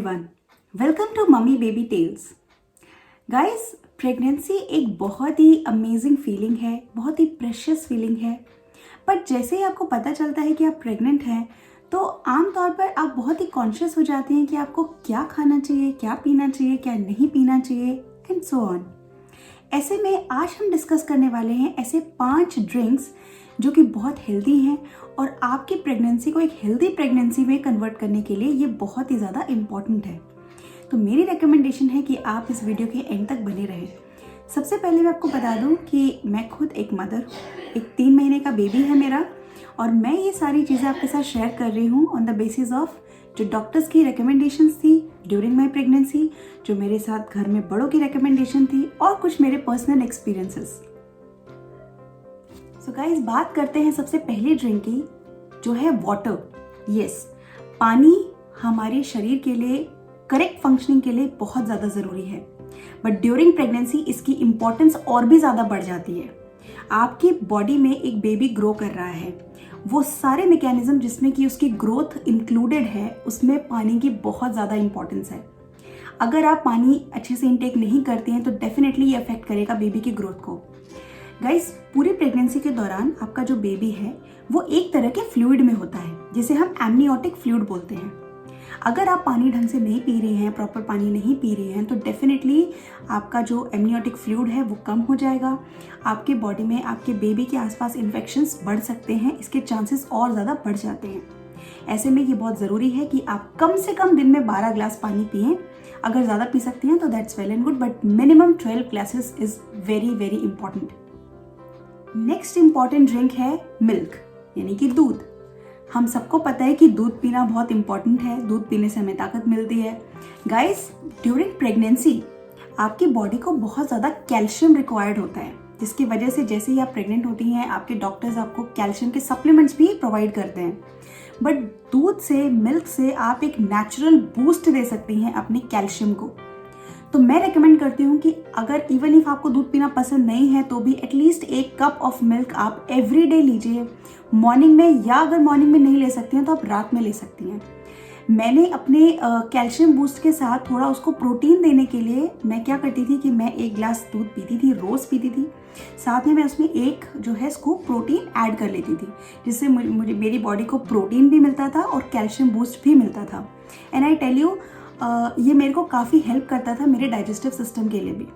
Everyone, welcome to mummy baby tales. Guys, pregnancy एक बहुत ही अमेजिंग फीलिंग है, बहुत ही प्रेशियस फीलिंग है। बट जैसे ही आपको पता चलता है कि आप प्रेग्नेंट हैं तो आमतौर पर आप बहुत ही कॉन्शियस हो जाते हैं कि आपको क्या खाना चाहिए, क्या पीना चाहिए, क्या नहीं पीना चाहिए एंड सो ऑन। ऐसे में आज हम डिस्कस करने वाले हैं ऐसे 5 ड्रिंक्स जो कि बहुत हेल्दी हैं और आपकी प्रेगनेंसी को एक हेल्दी प्रेगनेंसी में कन्वर्ट करने के लिए ये बहुत ही ज़्यादा इम्पॉर्टेंट है। तो मेरी रिकमेंडेशन है कि आप इस वीडियो के एंड तक बने रहें। सबसे पहले मैं आपको बता दूं कि मैं खुद एक मदर हूँ, एक 3 महीने का बेबी है मेरा, और मैं ये सारी चीज़ें आपके साथ शेयर कर रही हूँ ऑन द बेसिस ऑफ जो डॉक्टर्स की रिकमेंडेशंस थी ड्यूरिंग माई प्रेगनेंसी, जो मेरे साथ घर में बड़ों की रिकमेंडेशन थी और कुछ मेरे पर्सनल एक्सपीरियंसेस। सो गाइस, बात करते हैं सबसे पहली ड्रिंक की, जो है वाटर। यस, पानी हमारे शरीर के लिए करेक्ट फंक्शनिंग के लिए बहुत ज़्यादा ज़रूरी है, बट ड्यूरिंग प्रेगनेंसी इसकी इम्पोर्टेंस और भी ज़्यादा बढ़ जाती है। आपकी बॉडी में एक बेबी ग्रो कर रहा है, वो सारे मैकेनिज्म जिसमें कि उसकी ग्रोथ इंक्लूडेड है, उसमें पानी की बहुत ज़्यादा इंपॉर्टेंस है। अगर आप पानी अच्छे से इंटेक नहीं करते हैं तो डेफिनेटली ये अफेक्ट करेगा बेबी की ग्रोथ को। गाइस, पूरी प्रेगनेंसी के दौरान आपका जो बेबी है वो एक तरह के फ्लूइड में होता है, जिसे हम एमनियोटिक फ्लूइड बोलते हैं। अगर आप पानी ढंग से नहीं पी रहे हैं, प्रॉपर पानी नहीं पी रहे हैं, तो डेफिनेटली आपका जो एमनियोटिक फ्लूइड है वो कम हो जाएगा। आपके बॉडी में आपके बेबी के आसपास इन्फेक्शंस बढ़ सकते हैं, इसके चांसेस और ज़्यादा बढ़ जाते हैं। ऐसे में ये बहुत ज़रूरी है कि आप कम से कम दिन में 12 ग्लास पानी पिएं। अगर ज़्यादा पी सकती हैं तो that's well and good, but minimum 12 glasses is very very important. Next important drink है मिल्क, यानी कि दूध। हम सबको पता है कि दूध पीना बहुत इंपॉर्टेंट है, दूध पीने से हमें ताकत मिलती है। गाइस, ड्यूरिंग प्रेगनेंसी आपकी बॉडी को बहुत ज़्यादा कैल्शियम रिक्वायर्ड होता है, जिसकी वजह से जैसे ही आप प्रेग्नेंट होती हैं आपके डॉक्टर्स आपको कैल्शियम के सप्लीमेंट्स भी प्रोवाइड करते हैं। बट दूध से, मिल्क से आप एक नेचुरल बूस्ट दे सकती हैं अपने कैल्शियम को। तो मैं रेकमेंड करती हूँ कि अगर इवन इफ आपको दूध पीना पसंद नहीं है तो भी एटलीस्ट 1 कप ऑफ मिल्क आप एवरी डे लीजिए, मॉर्निंग में, या अगर मॉर्निंग में नहीं ले सकती हैं तो आप रात में ले सकती हैं। मैंने अपने कैल्शियम बूस्ट के साथ थोड़ा उसको प्रोटीन देने के लिए मैं क्या करती थी कि मैं 1 ग्लास दूध पीती थी, रोज़ पीती थी। साथ में मैं उसमें 1 जो है स्कूप प्रोटीन ऐड कर लेती थी, जिससे मुझे मेरी बॉडी को प्रोटीन भी मिलता था और कैल्शियम बूस्ट भी मिलता था। एंड आई टेल यू, ये मेरे को काफ़ी हेल्प करता था मेरे डाइजेस्टिव सिस्टम के लिए भी।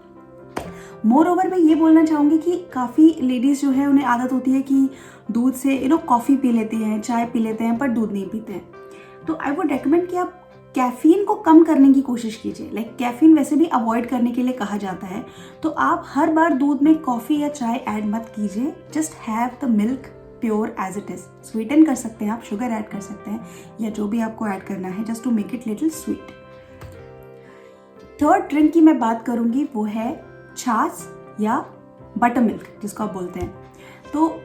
मोर ओवर मैं ये बोलना चाहूँगी कि काफ़ी लेडीज़ जो है उन्हें आदत होती है कि दूध से कॉफ़ी पी लेती हैं, चाय पी लेते हैं, पर दूध नहीं पीते हैं। तो आई वुड रेकमेंड कि आप कैफ़ीन को कम करने की कोशिश कीजिए। लाइक कैफ़ीन वैसे भी अवॉइड करने के लिए कहा जाता है, तो आप हर बार दूध में कॉफ़ी या चाय ऐड मत कीजिए। Just have the milk pure as it is. Sweeten कर सकते हैं आप, शुगर ऐड कर सकते हैं, या जो भी आपको ऐड करना है, just to make it little sweet. Third drink की मैं बात करूंगी, वो है छाछ या बटर मिल्क, जिसको आप बोलते हैं। तो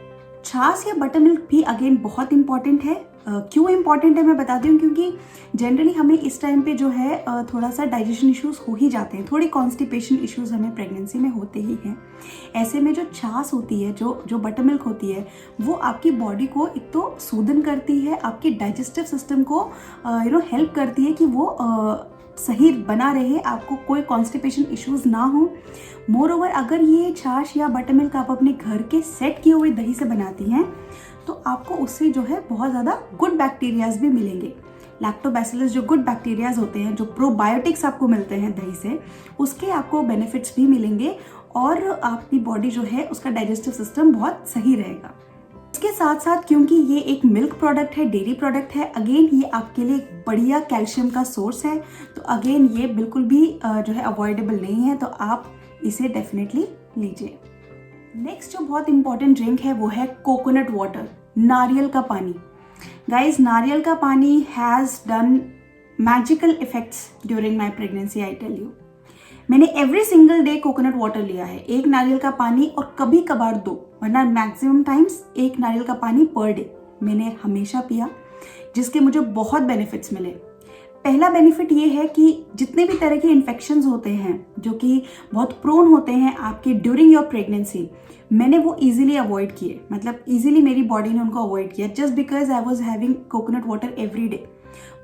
छाछ या बटर मिल्क भी अगेन बहुत इंपॉर्टेंट है। क्यों इंपॉर्टेंट है मैं बताती हूँ, क्योंकि जनरली हमें इस टाइम पे जो है थोड़ा सा डाइजेशन इश्यूज हो ही जाते हैं, थोड़ी कॉन्स्टिपेशन इश्यूज हमें प्रेगनेंसी में होते ही हैं। ऐसे में जो छाछ होती है, जो बटर मिल्क होती है, वो आपकी बॉडी को एक तो सूदन करती है, आपकी डाइजेस्टिव सिस्टम को हेल्प करती है कि वो सही बना रहे, आपको कोई कॉन्स्टिपेशन इश्यूज ना हो। मोर ओवर, अगर ये छाछ या बटर मिल्क आप अपने घर के सेट किए हुए दही से बनाती हैं तो आपको उससे जो है बहुत ज़्यादा गुड बैक्टीरियाज भी मिलेंगे। लैक्टोबैसिलस जो गुड बैक्टीरियाज होते हैं, जो प्रोबायोटिक्स आपको मिलते हैं दही से, उसके आपको बेनिफिट्स भी मिलेंगे और आपकी बॉडी जो है उसका डाइजेस्टिव सिस्टम बहुत सही रहेगा। इसके साथ साथ क्योंकि ये एक मिल्क प्रोडक्ट है, डेयरी प्रोडक्ट है, अगेन ये आपके लिए एक बढ़िया कैल्शियम का सोर्स है। तो अगेन ये बिल्कुल भी जो है अवॉइडेबल नहीं है, तो आप इसे डेफिनेटली लीजिए। नेक्स्ट जो बहुत इंपॉर्टेंट ड्रिंक है वो है कोकोनट वाटर, नारियल का पानी। गाइज, नारियल का पानी has done magical effects during my pregnancy, I tell you. मैंने every single day coconut water लिया है, 1 नारियल का पानी, और कभी कभार 2, वरना मैक्सिमम टाइम्स 1 नारियल का पानी पर डे मैंने हमेशा पिया, जिसके मुझे बहुत बेनिफिट्स मिले। पहला बेनिफिट ये है कि जितने भी तरह के इन्फेक्शंस होते हैं जो कि बहुत प्रोन होते हैं आपके ड्यूरिंग योर प्रेगनेंसी, मैंने वो इजीली अवॉइड किए। मतलब इजीली मेरी बॉडी ने उनको अवॉइड किया, just because I was having coconut water every day.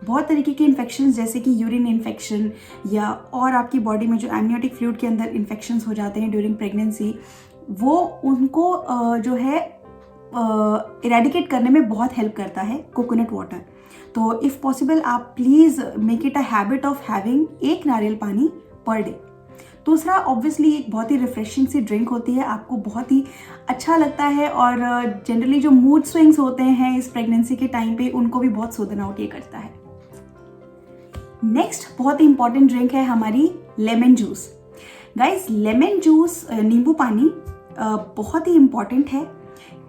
बहुत तरीके के इन्फेक्शन जैसे कि यूरिन इन्फेक्शन या और आपकी बॉडी में जो एमनियोटिक फ्लूइड के अंदर इन्फेक्शंस हो जाते हैं ड्यूरिंग प्रेगनेंसी, वो उनको जो है इरेडिकेट करने में बहुत हेल्प करता है कोकोनट वाटर। तो इफ़ पॉसिबल आप please make it a habit of having 1 नारियल पानी पर डे। दूसरा ऑब्वियसली एक बहुत ही रिफ्रेशिंग सी ड्रिंक होती है, आपको बहुत ही अच्छा लगता है और जनरली जो मूड स्विंग्स होते हैं इस प्रेगनेंसी के टाइम पे उनको भी बहुत सूदन आउट ये करता है। नेक्स्ट बहुत ही इंपॉर्टेंट ड्रिंक है हमारी lemon juice. Guys lemon juice नींबू पानी बहुत ही इंपॉर्टेंट है।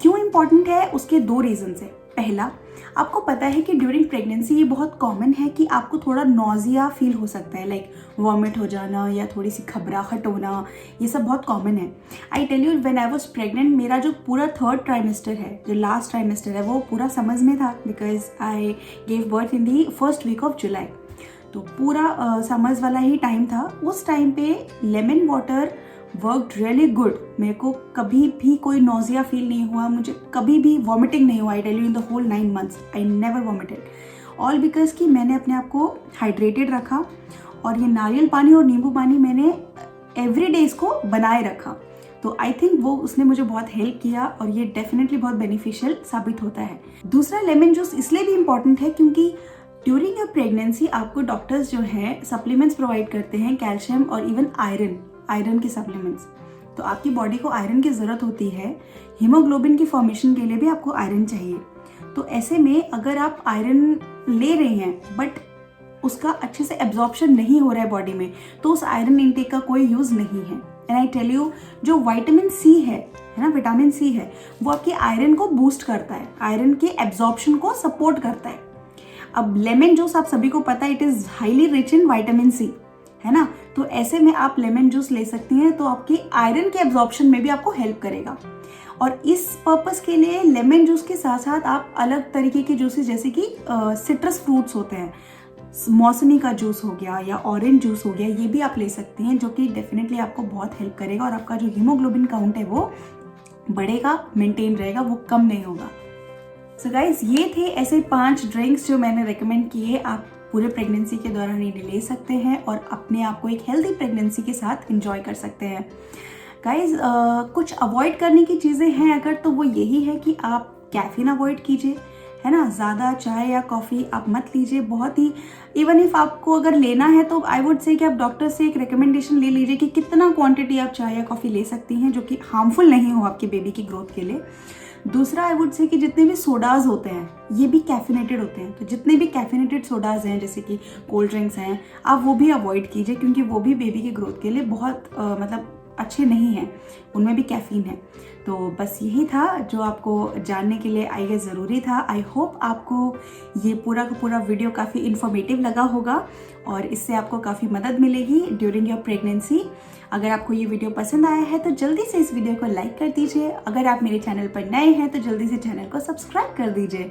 क्यों इंपॉर्टेंट है उसके 2 रीजंस है। पहला, आपको पता है कि ड्यूरिंग प्रेगनेंसी ये बहुत कॉमन है कि आपको थोड़ा नॉजिया फील हो सकता है, लाइक वॉमिट हो जाना या थोड़ी सी घबराहट होना, ये सब बहुत कॉमन है। I tell you when I was pregnant, मेरा जो पूरा 3rd ट्राइमेस्टर है, जो लास्ट ट्राइमेस्टर है, वो पूरा समझ में था because I gave birth in the first week of July. तो पूरा समझ वाला ही टाइम था। उस टाइम पे lemon water worked really good. मेरे को कभी भी कोई नोजिया फील नहीं हुआ, मुझे कभी भी वॉमिटिंग नहीं हुआ। I tell you in the whole 9 months I never vomited, all because कि मैंने अपने आप को हाइड्रेटेड रखा और ये नारियल पानी और नींबू पानी मैंने एवरी डे इसको बनाए रखा। तो आई थिंक वो उसने मुझे बहुत हेल्प किया और ये डेफिनेटली बहुत बेनिफिशियल साबित होता है। दूसरा, लेमन जूस इसलिए भी इम्पॉर्टेंट है क्योंकि ड्यूरिंग योर प्रेगनेंसी आपको डॉक्टर्स जो हैं सप्लीमेंट्स प्रोवाइड करते हैं, कैल्शियम और इवन आयरन के सप्लीमेंट्स। तो आपकी बॉडी को आयरन की ज़रूरत होती है, हीमोग्लोबिन की फॉर्मेशन के लिए भी आपको आयरन चाहिए। तो ऐसे में अगर आप आयरन ले रहे हैं बट उसका अच्छे से एब्जॉर्प्शन नहीं हो रहा है बॉडी में, तो उस आयरन इनटेक का कोई यूज़ नहीं है। एंड आई टेल यू, जो विटामिन सी है ना, विटामिन सी है, वो आपके आयरन को बूस्ट करता है, आयरन के एब्जॉर्प्शन को सपोर्ट करता है। अब लेमन जूस आप सभी को पता है it is highly rich in vitamin C, है ना। तो ऐसे में आप लेमन जूस ले सकती हैं, तो आपकी आयरन के एब्जॉर्प्शन में भी आपको हेल्प करेगा। और इस पर्पस के लिए लेमन जूस के साथ साथ आप अलग तरीके के जूसेस जैसे कि सिट्रस फ्रूट्स होते हैं, मौसमी का जूस हो गया या ऑरेंज जूस हो गया, ये भी आप ले सकते हैं, जो कि डेफिनेटली आपको बहुत हेल्प करेगा और आपका जो हीमोग्लोबिन काउंट है वो बढ़ेगा, मेंटेन रहेगा, वो कम नहीं होगा। सो गाइज, ये थे ऐसे 5 ड्रिंक्स जो मैंने रेकमेंड किए। आप पूरे प्रेगनेंसी के दौरान ये ले सकते हैं और अपने आप को एक हेल्दी प्रेगनेंसी के साथ एंजॉय कर सकते हैं। गाइज, कुछ अवॉइड करने की चीज़ें हैं अगर, तो वो यही है कि आप कैफीन अवॉइड कीजिए, है ना। ज़्यादा चाय या कॉफ़ी आप मत लीजिए, बहुत ही, इवन इफ आपको अगर लेना है तो आई वुड से कि आप डॉक्टर से एक रिकमेंडेशन ले लीजिए कि कितना क्वांटिटी आप चाय या कॉफ़ी ले सकती हैं जो कि हार्मफुल नहीं हो आपके बेबी की ग्रोथ के लिए। दूसरा, आई वुड से कि जितने भी सोडाज होते हैं ये भी कैफिनेटेड होते हैं, तो जितने भी कैफिनेटेड सोडाज हैं जैसे कि कोल्ड ड्रिंक्स हैं, आप वो भी अवॉइड कीजिए क्योंकि वो भी बेबी की ग्रोथ के लिए बहुत मतलब अच्छे नहीं हैं, उनमें भी कैफीन है। तो बस यही था जो आपको जानने के लिए आई गेस ज़रूरी था। आई होप आपको ये पूरा का पूरा वीडियो काफ़ी इन्फॉर्मेटिव लगा होगा और इससे आपको काफ़ी मदद मिलेगी ड्यूरिंग योर प्रेगनेंसी। अगर आपको ये वीडियो पसंद आया है तो जल्दी से इस वीडियो को लाइक कर दीजिए। अगर आप मेरे चैनल पर नए हैं तो जल्दी से चैनल को सब्सक्राइब कर दीजिए।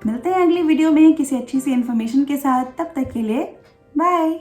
मिलते हैं अगली वीडियो में किसी अच्छी सी इन्फॉर्मेशन के साथ, तब तक के लिए बाय।